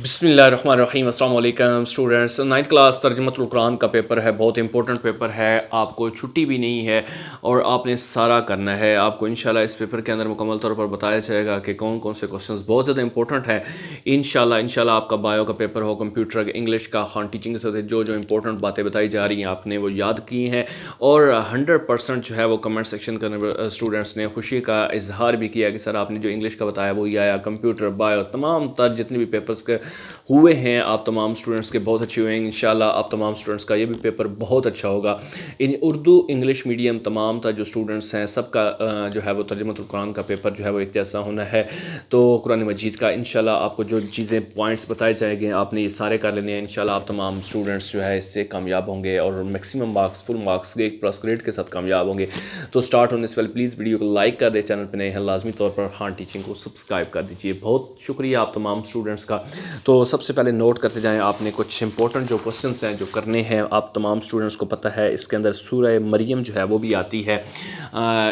बिस्मिल्लाहिर्रहमानिर्रहीम अस्सलाम वालेकुम स्टूडेंट्स। नाइन्थ क्लास तर्जुमतुल कुरान का पेपर है, बहुत इंपॉर्टेंट पेपर है। आपको छुट्टी भी नहीं है और आपने सारा करना है। आपको इंशाल्लाह इस पेपर के अंदर मुकम्मल तौर पर बताया जाएगा कि कौन कौन से क्वेश्चंस बहुत ज़्यादा इंपॉर्टेंट है। इंशाल्लाह आपका बायो का पेपर हो, कंप्यूटर इंग्लिश का, हाँ टीचिंग से जो जो इंपॉर्टेंट बातें बताई जा रही हैं आपने वो याद की हैं और 100% जो है वो कमेंट सेक्शन के अंदर स्टूडेंट्स ने खुशी का इजहार भी किया कि सर आपने जो इंग्लिश का बताया वो ही आया, कंप्यूटर बायो तमाम तर जितने भी पेपर्स के हुए हैं आप तमाम स्टूडेंट्स के बहुत अच्छे हुए हैं। इंशाल्लाह आप तमाम स्टूडेंट्स का ये भी पेपर बहुत अच्छा होगा। इन उर्दू इंग्लिश मीडियम तमाम जो स्टूडेंट्स हैं सबका जो है वो तर्जुमतुल कुरान का पेपर जो है वो एक जैसा होना है। तो कुरान मजीद का इंशाल्लाह आपको जो चीज़ें पॉइंट्स बताए जाएंगे आपने ये सारे कर लेने हैं। इंशाल्लाह आप तमाम स्टूडेंट्स जो है इससे कामयाब होंगे और मैक्सिमम मार्क्स फुल मार्क्स के एक प्लस ग्रेड के साथ कामयाब होंगे। तो स्टार्ट होने से पहले प्लीज़ वीडियो को लाइक कर दे, चैनल पर नए हैं लाजमी तौर पर हाँ टीचिंग को सब्सक्राइब कर दीजिए। बहुत शुक्रिया आप तमाम स्टूडेंट्स का। तो सबसे पहले नोट करते जाएं, आपने कुछ इंपॉर्टेंट जो क्वेश्चंस हैं जो करने हैं आप तमाम स्टूडेंट्स को पता है। इसके अंदर सूरह मरियम जो है वो भी आती है।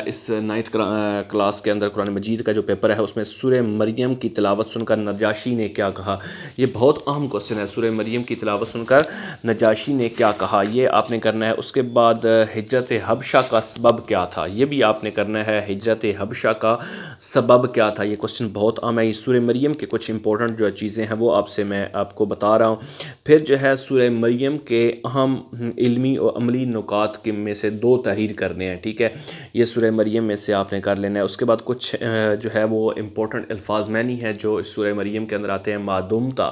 इस नाइन्थ क्लास के अंदर कुरान मजीद का जो पेपर है उसमें सूरह मरियम की तिलावत सुनकर नजाशी ने क्या कहा, ये बहुत अहम क्वेश्चन है। सूरह मरियम की तिलावत सुनकर नजाशी ने क्या कहा ये आपने करना है। उसके बाद हिजरत हबशा का सबब क्या था, ये भी आपने करना है। हिजरत हबशा का सबब क्या था, ये क्वेश्चन बहुत अहम है। सूरह मरियम के कुछ इंपॉर्टेंट जो चीज़ें हैं वो आपसे मैं आपको बता रहा हूँ। फिर जो है सूरह मरियम के अहम इल्मी और अमली नुकात के में से 2 तहरीर करने हैं, ठीक है। ये सूरह मरियम में से आपने कर लेना है। उसके बाद कुछ जो है वो इम्पोर्टेंट अल्फाज मैनी है जो इस सूरह मरियम के अंदर आते हैं। मादुमता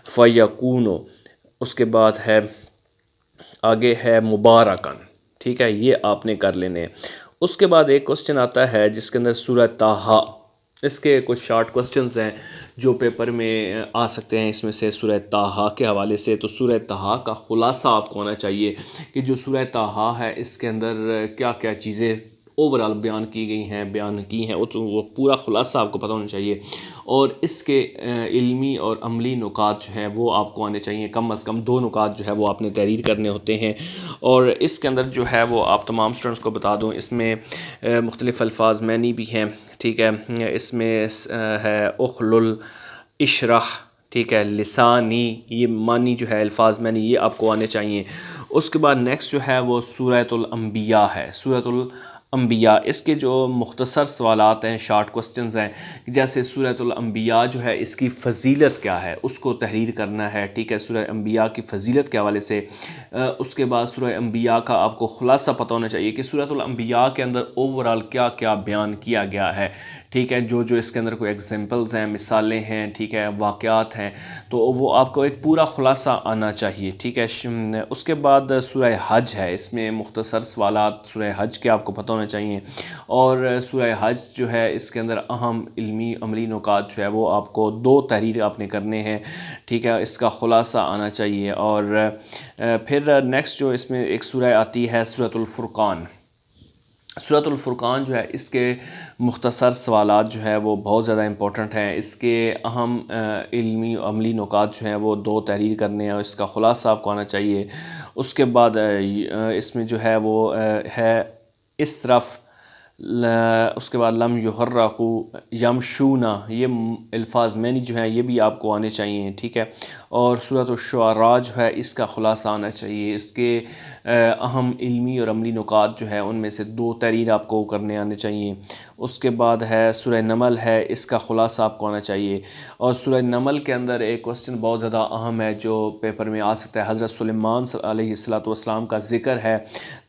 फ़यकूनो, उसके बाद है आगे है मुबारकन, ठीक है, ये आपने कर लेने हैं। उसके बाद एक क्वेश्चन आता है जिसके अंदर सूरह ताहा, इसके कुछ शॉर्ट क्वेश्चंस हैं जो पेपर में आ सकते हैं इसमें से सूरह ताहा के हवाले से। तो सूरह ताहा का खुलासा आपको होना चाहिए कि जो सूरह ताहा है इसके अंदर क्या क्या चीज़ें ओवरऑल बयान की गई हैं, बयान की हैं, वो पूरा खुलासा आपको पता होना चाहिए। और इसके इल्मी और अमली नुकात जो हैं वो आपको आने चाहिए। कम अज़ कम 2 नुकात जो है वो आपने तहरीर करने होते हैं। और इसके अंदर जो है वो आप तमाम स्टूडेंट्स को बता दूँ इसमें मुख्तलिफ़ अल्फाज मैनी भी हैं, ठीक है। इसमें है उखलुल इशरह, ठीक है, लिसानी, ये मानी जो है अल्फाज मैनी ये आपको आने चाहिए। उसके बाद नेक्स्ट जो है वो सूरतुल अंबिया है। सूरतुल अंबिया, इसके जो मुख्तसर सवालात हैं, शॉर्ट क्वेश्चंस हैं, जैसे सूरतुल अंबिया जो है इसकी फ़जीलत क्या है उसको तहरीर करना है, ठीक है, सूरह अंबिया की फ़जीलत के हवाले से। उसके बाद सूरह अंबिया का आपको खुलासा पता होना चाहिए कि सूरतुल अंबिया के अंदर ओवरऑल क्या क्या बयान किया गया है, ठीक है। जो जो इसके अंदर कोई एग्जांपल्स हैं, मिसालें हैं, ठीक है, वाक़यात हैं, तो वो आपको एक पूरा खुलासा आना चाहिए, ठीक है। उसके बाद सूरह हज है, इसमें मुख्तसर सवालात सूरह हज के आपको पता होने चाहिए। और सूरह हज जो है इसके अंदर अहम इल्मी अमली नुकात जो है वो आपको 2 तहरीर आपने करने हैं, ठीक है, इसका खुलासा आना चाहिए। और फिर नेक्स्ट जो इसमें एक सूरह आती है सूरतुल फुरक़ान। सूरतुल फुरक़ान जो है इसके मुख्तसर सवालात जो है वो बहुत ज़्यादा इंपॉर्टेंट हैं। इसके अहम इल्मी अमली नुकात जो हैं वो 2 तहरीर करने हैं और इसका खुलासा आपको आना चाहिए। उसके बाद इसमें जो है वो है इस तरफ उसके बाद लम युहर्रकू यमशूना, ये अल्फाज मैनी जो हैं ये भी आपको आने चाहिए, ठीक है। और सूरत शुअरा जो है इसका खुलासा आना चाहिए। इसके अहम इल्मी और अमली नुकात जो है उनमें से 2 तहरीर आपको करने आने चाहिए। उसके बाद है सूरह नमल है, इसका खुलासा आपको आना चाहिए। और सूरह नमल के अंदर एक क्वेश्चन बहुत ज़्यादा अहम है जो पेपर में आ सकता है। हज़रत सुलेमान अलैहिस्सलातु वस्सलाम का ज़िक्र है,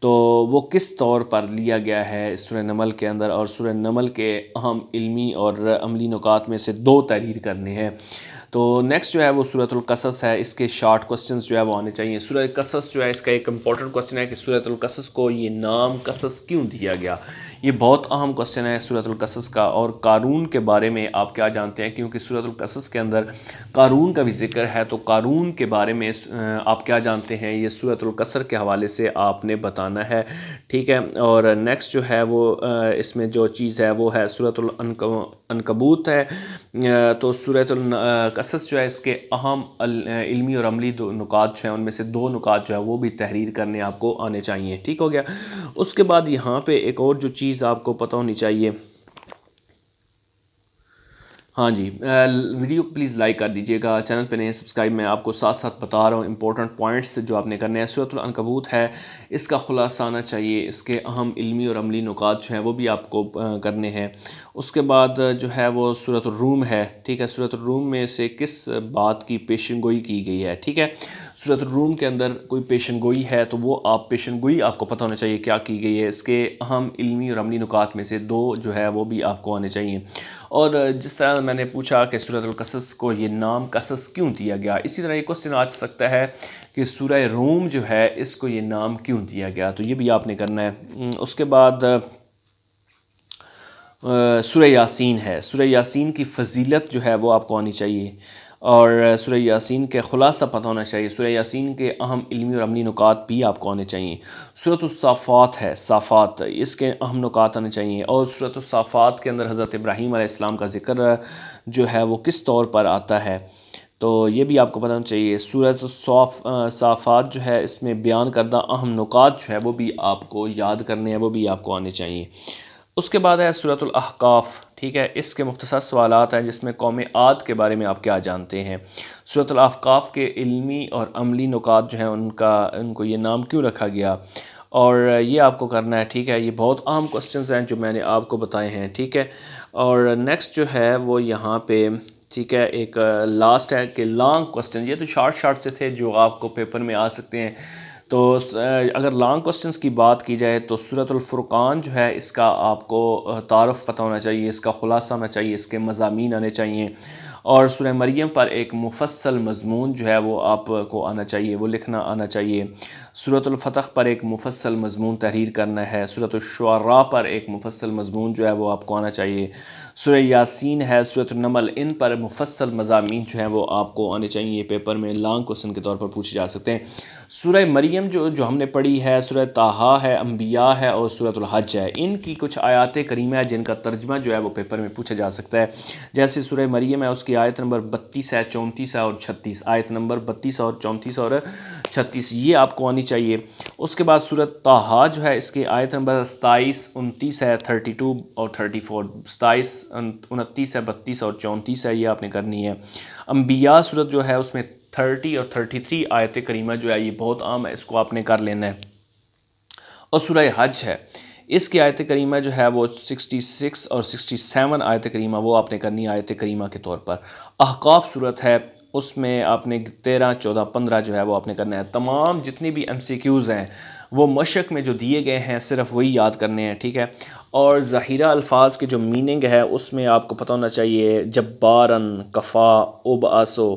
तो वो किस तौर पर लिया गया है सूरह नमल के अंदर। और सूरह नमल के अहम इल्मी और अमली नुकात में से 2 तहरीर करने हैं। तो नेक्स्ट जो है वो सूरतुल कसस है, इसके शॉर्ट क्वेश्चंस जो है वो आने चाहिए। सूरह कसस जो है इसका एक इंपॉर्टेंट क्वेश्चन है कि सूरतुल कसस को ये नाम कसस क्यों दिया गया, ये बहुत अहम क्वेश्चन है सूरतुल कसस का। और कारून के बारे में आप क्या जानते हैं, क्योंकि सूरतुल कसस के अंदर कारून का भी जिक्र है, तो कारून के बारे में आप क्या जानते हैं ये सूरतुल कसर के हवाले से आपने बताना है, ठीक है। और नेक्स्ट जो है वो इसमें जो चीज़ है वो है सूरतुल अनकबूत है। तो सूरतुल कसस जो है इसके अहम इल्मी और अमली नुकात जो हैं उनमें से 2 नुकात जो है वो भी तहरीर करने आपको आने चाहिए, ठीक हो गया। उसके बाद यहाँ पे एक और जो चीज़ आपको पता होनी चाहिए हाँ जी, वीडियो को प्लीज़ लाइक कर दीजिएगा, चैनल पे नए सब्सक्राइब। मैं आपको साथ साथ बता रहा हूँ इंपॉर्टेंट पॉइंट्स जो आपने करने हैं। सूरतुल अनकबूत है, इसका खुलासा आना चाहिए, इसके अहम इल्मी और अमली नुकात जो हैं वो भी आपको करने हैं। उसके बाद जो है वो सूरतुल रूम है, ठीक है। सूरतुल रूम में से किस बात की पेशन गोई की गई है, ठीक है। सूरतुल रूम के अंदर कोई पेशन गोई है तो वो आप पेशन गोई आपको पता होना चाहिए क्या की गई है। इसके अहम इल्मी और अमली नुकात में से दो जो है वो भी आपको आने चाहिए। और जिस तरह मैंने पूछा कि सूरह कसस को ये नाम कसस क्यों दिया गया, इसी तरह ये क्वेश्चन आ सकता है कि सूरह रूम जो है इसको ये नाम क्यों दिया गया, तो ये भी आपने करना है। उसके बाद सूरह यासीन है, सूरह यासीन की फ़जीलत जो है वो आपको आनी चाहिए और सूरह यासीन के ख़ुलासा पता होना चाहिए। सूरह यासीन के अहम इल्मी और अमली नुकात भी आपको आने चाहिए। सूरत साफ़ात है, साफ़ात, इसके अहम नुकात आने चाहिए। और सूरत साफ़ात के अंदर हज़रत इब्राहीम अलैहिस्सलाम का ज़िक्र जो है वो किस तौर पर आता है, तो ये भी आपको पता होना चाहिए। सूरत साफ़ात जो है इसमें बयान करदा अहम नुकात जो है वो भी आपको याद करने हैं, वो भी आपको आने चाहिए। उसके बाद है सूरतुल अहकाफ़, ठीक है। इसके मुख्तसर सवालात हैं जिसमें कौम आद के बारे में आप क्या जानते हैं। सूरतुल अहकाफ़ के इल्मी और अमली नुकात जो हैं उनको ये नाम क्यों रखा गया, और ये आपको करना है, ठीक है। ये बहुत अहम क्वेश्चंस हैं जो मैंने आपको बताए हैं, ठीक है। और नेक्स्ट जो है वो यहाँ पे, ठीक है, एक लास्ट है कि लॉन्ग क्वेश्चन, ये तो शॉर्ट से थे जो आपको पेपर में आ सकते हैं। तो अगर लॉन्ग क्वेश्चंस की बात की जाए तो सूरतुल फुरकान जो है इसका आपको तारुफ पता होना चाहिए, इसका खुलासा होना चाहिए, इसके मज़ामीन आने चाहिए। और सूरह मरियम पर एक मुफस्सल मज़मून जो है वो आपको आना चाहिए, वो लिखना आना चाहिए। सूरतुल फतह पर एक मुफस्सल मज़मून तहरीर करना है। सूरतुल शुअरा पर एक मुफस्सल मज़मून जो है वो आपको आना चाहिए। सूरह यासीन है, सूरतुल नमल, इन पर मुफस्सल मज़ामीन जो हैं वो आपको आने चाहिए, पेपर में लॉन्ग क्वेश्चन के तौर पर पूछे जा सकते हैं। सूरह मरियम जो हमने पढ़ी है, सूरह ताहा है, अम्बिया है और सूरतुल हज है, इनकी कुछ आयात करीमा है जिनका तर्जमा जो है वो पेपर में पूछा जा सकता है। जैसे सूरह मरियम है, उसकी आयत नंबर 32 है, 34 है और 36, आयत नंबर 32 और 34 और 36 ये आपको आनी चाहिए। उसके बाद सूरत ताहा जो है इसकी आयत नंबर 27, 29 है, 32 और 34, 27, 29 है, 32 और 34 है, ये आपने करनी है। अम्बिया सूरत जो है उसमें 30 और 33 आयत करीमा जो है ये बहुत आम है, इसको आपने कर लेना है। और सूरह हज है, इसकी आयत करीमा जो है वो 66 और 67 आयत करीमा वो आपने करनी है आयत करीमा के तौर पर। अहकाफ सूरत है, उसमें आपने 13, 14, 15 जो है वो आपने करना है। तमाम जितनी भी MCQs हैं वो मशक में जो दिए गए हैं सिर्फ वही याद करने हैं, ठीक है। और ज़हीरा अल्फाज के जो मीनिंग है उसमें आपको पता होना चाहिए, जब्बारन, कफ़ा, उब आसो,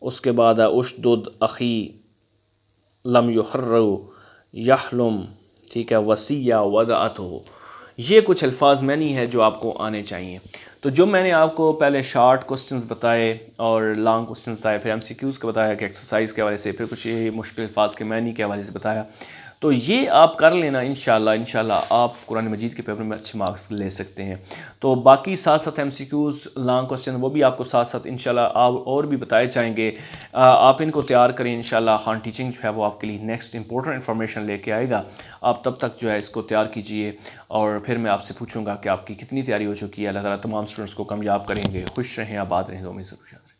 उसके बाद उशदुद अखी, लम युहर्रु, यहलुम, ठीक है, वसिया वदाअत हो, ये कुछ अल्फाज मैनी है जो आपको आने चाहिए। तो जो मैंने आपको पहले शॉर्ट क्वेश्चंस बताए और लॉन्ग क्वेश्चंस बताए, फिर MCQs का बताया कि एक्सरसाइज के हवाले से, फिर कुछ ये मुश्किल अल्फाज के मैनी के हवाले से बताया, तो ये आप कर लेना इंशाल्लाह आप कुरान मजीद के पेपर में अच्छे मार्क्स ले सकते हैं। तो बाकी साथ साथ MCQs लॉन्ग क्वेश्चन वो भी आपको साथ साथ इंशाल्लाह आप और भी बताए जाएंगे। आप इनको तैयार करें, इंशाल्लाह खान टीचिंग जो है वो आपके लिए नेक्स्ट इंपॉर्टेंट इन्फॉर्मेशन लेके आएगा। आप तब तक जो है इसको तैयार कीजिए और फिर मैं आपसे पूछूंगा कि आपकी कितनी तैयारी हो चुकी है। अल्लाह ताला तमाम स्टूडेंट्स को कामयाब करेंगे। खुश रहें, आबाद रहें, दुआ में ज़रूर याद रखें।